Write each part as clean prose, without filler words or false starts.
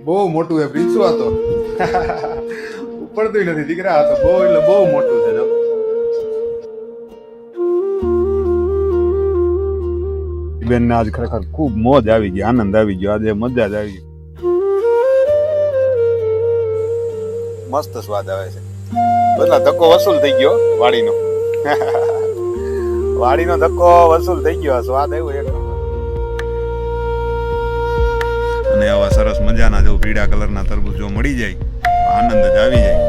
બહુ મોટું હે પ્રિન્સુ આ તો ઉપડતું નથી દીકરા, આ તો બહુ એટલે બહુ મોટું છે. જો બેન ને આજ ખરેખર ખૂબ મોજ આવી ગઈ, આનંદ આવી ગયો, આજે મજા જ આવી ગઈ. મસ્ત સ્વાદ આવે છે. બધા ધક્કો વસૂલ થઈ ગયો વાડીનો વાડીનો ધક્કો વસૂલ થઈ ગયો. સ્વાદ આવ્યો એક નંબર. અને આવા સરસ મજાના જો પીળા કલરના તરબૂચ જો મળી જાય તો આનંદ જ આવી જાય.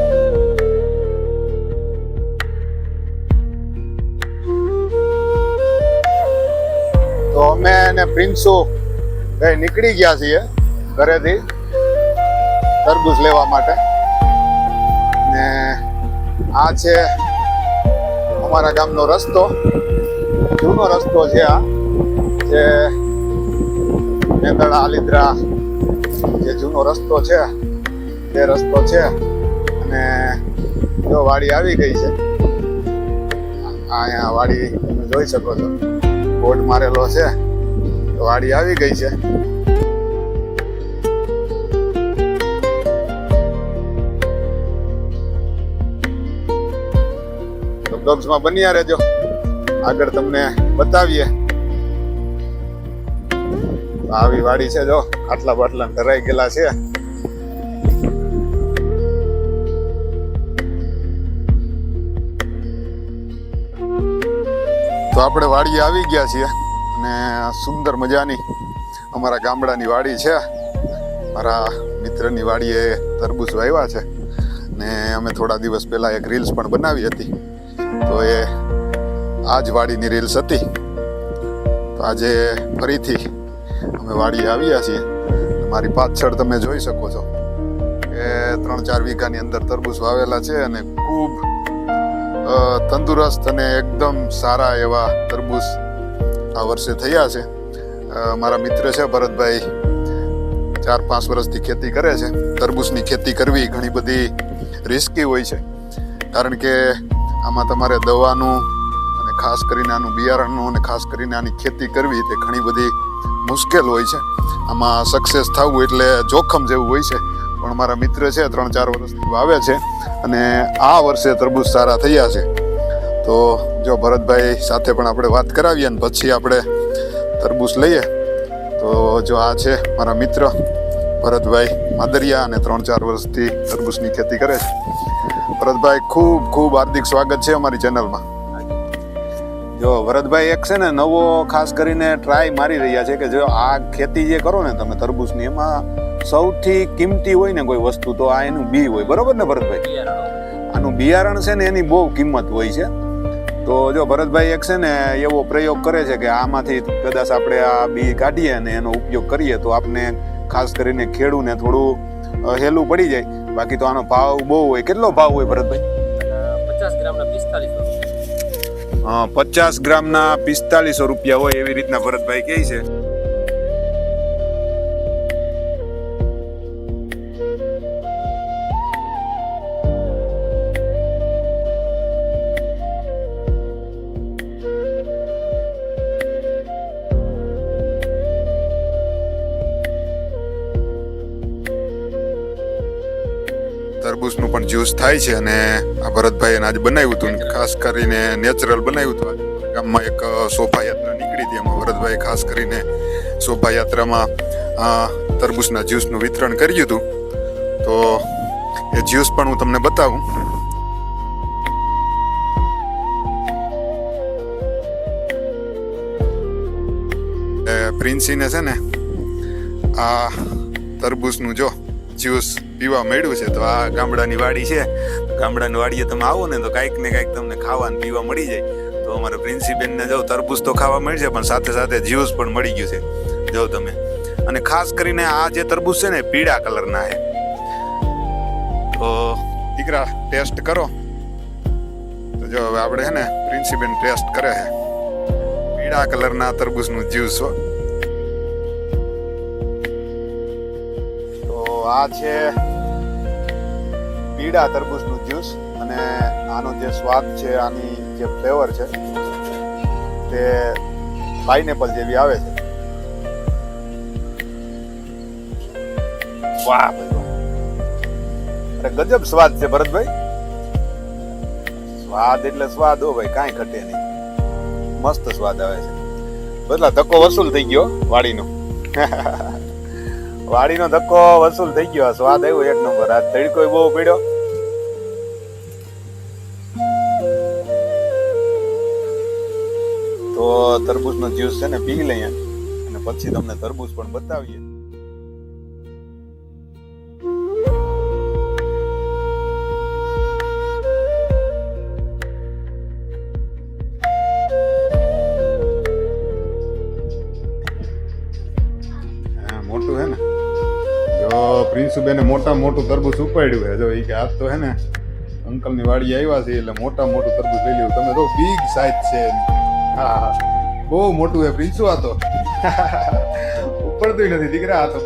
તો અમે અને પ્રિન્સુ કઈ નીકળી ગયા છીએ ઘરેથી તરબૂચ લેવા માટે. ને આ છે અમારા ગામનો રસ્તો, જૂનો રસ્તો છે. આ જે મેંદડા આલિદ્રા જે જૂનો રસ્તો છે તે રસ્તો છે. અને જો વાડી આવી ગઈ છે. અહીંયા વાડી તમે જોઈ શકો છો, બોર્ડ મારેલો છે. તો વાડી આવી ગઈ છે. બ્લોગ્સમાં બન્યા રહેજો, આગળ તમને બતાવીએ. આવી વાડી છે, જો આટલા બાટલા ધરાઈ ગયેલા છે. તો આપણે વાડી આવી ગયા છીએ અને સુંદર મજાની અમારા ગામડાની વાડી છે. મારા મિત્રની વાડીએ તરબૂચ વાવ્યા છે ને અમે થોડા દિવસ પહેલા એક રીલ્સ પણ બનાવી હતી. તો એ આ જ વાડીની રીલ્સ હતી. તો આજે ફરીથી અમે વાડી આવ્યા છીએ. મારી પાછળ તમે જોઈ શકો છો કે 3-4 વીઘાની અંદર તરબૂચ વાવેલા છે અને ખૂબ તંદુરસ્ત અને એકદમ સારા એવા તરબૂચ આ વર્ષે થયા છે. મારા મિત્ર છે ભરતભાઈ, 4-5 વર્ષથી ખેતી કરે છે. તરબૂચની ખેતી કરવી ઘણી બધી રિસ્કી હોય છે, કારણ કે આમાં તમારે દવાનું અને ખાસ કરીને આનું બિયારણનું અને ખાસ કરીને આની ખેતી કરવી તે ઘણી બધી મુશ્કેલ હોય છે. આમાં સક્સેસ થવું એટલે જોખમ જેવું હોય છે. પણ મારા મિત્ર છે 3-4 વર્ષથી વાવે છે અને આ વર્ષે તરબૂચ સારા થયા છે. તો જો ભરતભાઈ સાથે પણ આપણે વાત કરાવીએ અને પછી આપણે તરબૂચ લઈએ. તો જો આ છે મારા મિત્ર ભરતભાઈ માદરિયા અને 3-4 વર્ષથી તરબૂચની ખેતી કરે છે. ભરતભાઈ ખૂબ ખૂબ હાર્દિક સ્વાગત છે અમારી ચેનલમાં. જો ભરતભાઈ એક છે ને નવો ખાસ કરીને ટ્રાય મારી રહ્યા છે કે જો આ ખેતી જે કરો ને તમે તરબૂચની, એમાં સૌથી કિંમતી હોય ને કોઈ વસ્તુ તો આ એનું બી હોય. બરોબર ને ભરતભાઈ? આનું બિયારણ છે ને એની બહુ કિંમત હોય છે. તો જો ભરતભાઈ એક છે ને એવો પ્રયોગ કરે છે કે આમાંથી કદાચ આપણે આ બી કાઢીએ અને એનો ઉપયોગ કરીએ તો આપણે ખાસ કરીને ખેડૂને થોડું હેલું પડી જાય. બાકી તો આનો ભાવ બહુ હોય. કેટલો ભાવ હોય ભરતભાઈ? 50 ગ્રામના 4500. 50 ગ્રામના 4500 રૂપિયા હોય એવી રીતના ભરતભાઈ કહે છે. તરબૂચનું પણ જ્યુસ થાય છે અને આ ભરતભાઈએ આજે બનાવ્યું હતું, ખાસ કરીને નેચરલ બનાવ્યું હતું. ગામમાં એક શોભાયાત્રા નીકળી હતી, એમાં ભરતભાઈએ ખાસ કરીને શોભાયાત્રામાં તરબૂચના જ્યુસનું વિતરણ કર્યું હતું. તો એ જ્યુસ પણ હું તમને બતાવું. પ્રિન્સીને છે ને આ તરબૂચનું જો જ્યુસ પીવા મળ્યું છે. તો આ ગામડાની વાડી છે. ગામડાની વાડીએ તમે આવો ને તો કાંઈક ને કાંઈક તમને ખાવા ને પીવા મળી જાય. તો અમારે પ્રિન્સીબેનને જો તરબૂચ તો ખાવા મળશે પણ સાથે સાથે જ્યુસ પણ મળી ગયું છે. જો તમે, અને ખાસ કરીને આ જે તરબૂચ છે ને પીળા કલરના છે. તો દીકરા ટેસ્ટ કરો. તો જો હવે આપણે છે ને પ્રિન્સીબેન ટેસ્ટ કરે છે પીળા કલરના તરબૂચનું જ્યુસ. આ છે પીળા તરબૂચનું જ્યુસ અને આનો જે સ્વાદ છે, આની જે ફ્લેવર છે તે પાઇનેપલ જેવી આવે છે. વાહ ભાઈ વાહ. અરે ગજબ સ્વાદ છે ભરતભાઈ. સ્વાદ એટલે સ્વાદ હો ભાઈ, કાંઈ ઘટે નહીં. મસ્ત સ્વાદ આવે છે. બદલા ધક્કો વસૂલ થઈ ગયો વાડીનો. વાડીનો ધક્કો વસૂલ થઈ ગયો. સ્વાદ આવ્યો એક નંબર. આ તડકો બહુ પીડ્યો. તો તરબૂચનો જ્યુસ છે ને પી લઈએ અને પછી તમને તરબૂચ પણ બતાવીએ. મોટું હે ને, જો પ્રિન્સુબેને મોટું તરબૂચ ઉપાડ્યું હે. જો એ કે આજ તો હે ને અંકલ ની વાડી આવ્યા છે એટલે મોટું તરબૂચ લઈ લેવું. તમે તો બિગ સાઈઝ છે. હા, બહુ મોટું હે પ્રિન્સુ. આ તો ઉપડતું નથી દીકરા. આ તો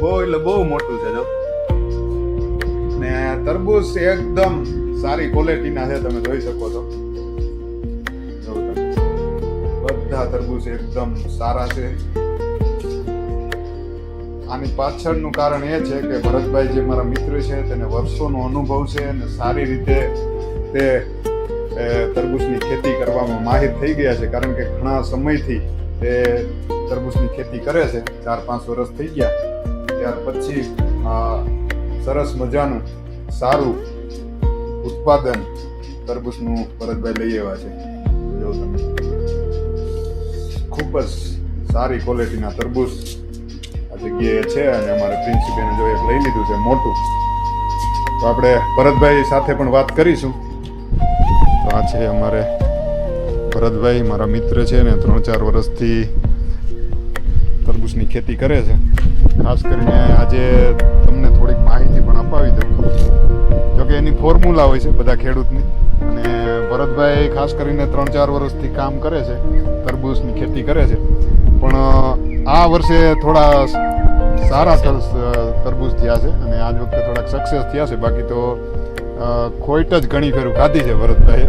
બહુ મોટું છે. જો ને તરબૂચ એકદમ સારી ક્વોલિટીના છે. તમે જોઈ શકો છો. જો તમે બધા તરબૂચ એકદમ સારા છે. આની પાછળનું કારણ એ છે કે ભરતભાઈ જે મારા મિત્ર છે તેને વર્ષોનો અનુભવ છે અને સારી રીતે તે તરબૂચની ખેતી કરવામાં માહિર થઈ ગયા છે. કારણ કે ઘણા સમયથી તે તરબૂચની ખેતી કરે છે. 4-5 વર્ષ થઈ ગયા. ત્યાર પછી સરસ મજાનું સારું ઉત્પાદન તરબૂચનું ભરતભાઈ લઈ આવ્યા છે. જો તમે ખૂબ જ સારી ક્વોલિટીના તરબૂચ જગ્યાએ છે અને અમારે પ્રિન્સિપેને જો એક લઈ લીધું છે મોટું. તો આપણે ભરતભાઈ સાથે પણ વાત કરીશું. તો આ છે અમારે ભરતભાઈ, મારા મિત્ર છે ને 3-4 વર્ષથી તરબૂચની ખેતી કરે છે. ખાસ કરીને આજે તમને થોડીક માહિતી પણ અપાવી દઉં. જોકે એની ફોર્મ્યુલા હોય છે બધા ખેડૂતની. અને ભરતભાઈ ખાસ કરીને 3-4 વર્ષથી કામ કરે છે, તરબૂચની ખેતી કરે છે. પણ આ વર્ષે થોડા સારા તરબૂચ થયા છે અને આજ વખતે થોડાક સક્સેસ થયા છે. બાકી તો ખોટ જ ઘણી ફેરું ખાધી છે ભરતભાઈ.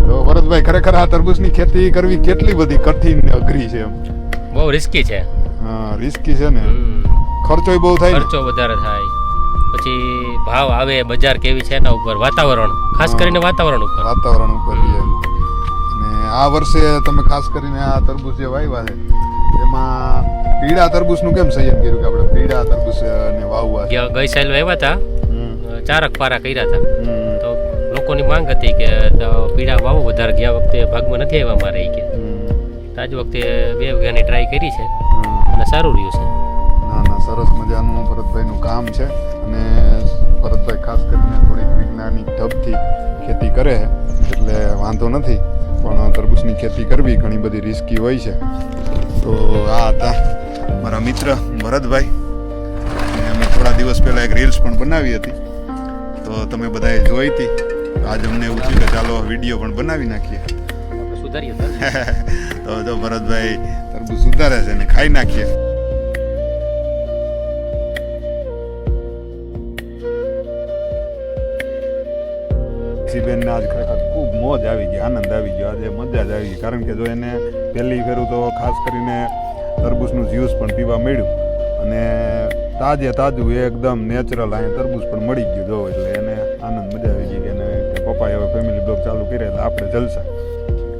તો ભરતભાઈ, ખરેખર આ તરબૂચની ખેતી કરવી કેટલી બધી કઠિન અઘરી છે? એમ બહુ રિસ્કી છે. હા, રિસ્કી છે ને. ખર્ચો બહુ થાય. ખર્ચો વધારે થાય. પછી ભાવ આવે, બજાર કેવી છે એના ઉપર, વાતાવરણ, ખાસ કરીને વાતાવરણ ઉપર છે. અને આ વર્ષે તમે ખાસ કરીને આ તરબૂચ જે વાવ્યા છે એમાં પીળા તરબૂચનું કેમ સંયમ કર્યું કે આપણે પીળા તરબૂચ ને વાવવા? ગઈ સાલ વાવ્યા હતા, 4 પારા કર્યા હતા. તો લોકોની માંગ હતી કે પીળા વાવો વધારે. ગયા વખતે ભાગમાં નથી આવ્યા મારે કે. આજ વખતે 2 વીઘાની ટ્રાય કરી છે અને સારું રહ્યું છે. ના, સરસ મજાનું ભરતભાઈનું કામ છે. અને ભરતભાઈ ખાસ કરીને થોડીક વૈજ્ઞાનિક ઢબથી ખેતી કરે છે એટલે વાંધો નથી. પણ તરબૂચની ખેતી કરવી ઘણી બધી રિસ્કી હોય છે. તો આ હતા મારા મિત્ર ભરતભાઈ. અમે થોડા દિવસ પહેલાં એક રીલ્સ પણ બનાવી હતી, તો તમે બધાએ જોઈ હતી. આજ અમને એવું થયું કે ચાલો વિડીયો પણ બનાવી નાખીએ. તો જો ભરતભાઈ તરબૂચ સુધારે છે ને ખાઈ નાખીએ. બેનને આજ ખરેખર ખૂબ મોજ આવી ગઈ, આનંદ આવી ગયો. આજે મજા જ આવી ગઈ. કારણ કે જો એને પહેલી ફેરું તો ખાસ કરીને તરબૂચનું જ્યુસ પણ પીવા મળ્યું અને તાજું એકદમ નેચરલ અહીંયા તરબૂચ પણ મળી ગયું. જો એટલે એને આનંદ મજા આવી ગઈ કે પપ્પાએ હવે ફેમિલી બ્લોગ ચાલુ કરે એટલે આપણે જલસા.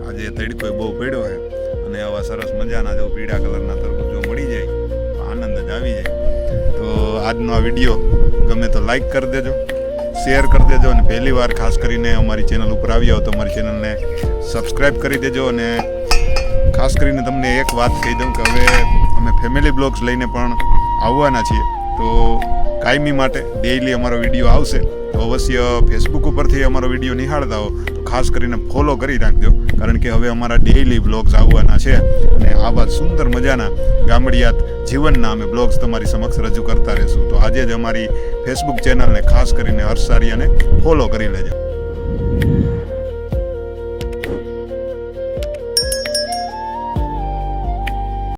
આજે તડકો બહુ પડ્યો છે અને આવા સરસ મજાના જો પીળા કલરના તરબૂચ જો મળી જાય તો આનંદ જ આવી જાય. તો આજનો આ વિડીયો ગમે તો લાઈક કરી દેજો, શેર કરી દેજો અને પહેલી વાર ખાસ કરીને અમારી ચેનલ ઉપર આવ્યા હો તો અમારી ચેનલને સબસ્ક્રાઈબ કરી દેજો. અને ખાસ કરીને તમને એક વાત કહી દઉં કે હવે અમે ફેમિલી બ્લોગ્સ લઈને પણ આવવાના છીએ. તો કાયમી માટે ડેઈલી અમારો વિડીયો આવશે. તો અવશ્ય ફેસબુક ઉપરથી અમારો વિડીયો નિહાળતા હો તો ખાસ કરીને ફોલો કરી રાખજો. કારણ કે હવે અમારા ડેઈલી બ્લોગ્સ આવવાના છે અને આવા સુંદર મજાના ગામડિયાત જીવનના અમે બ્લોગ્સ તમારી સમક્ષ રજૂ કરતા રહીશું. તો આજે જ અમારી ફેસબુક ચેનલને ખાસ કરીને હર્ષારિયાને ફોલો કરી લેજો.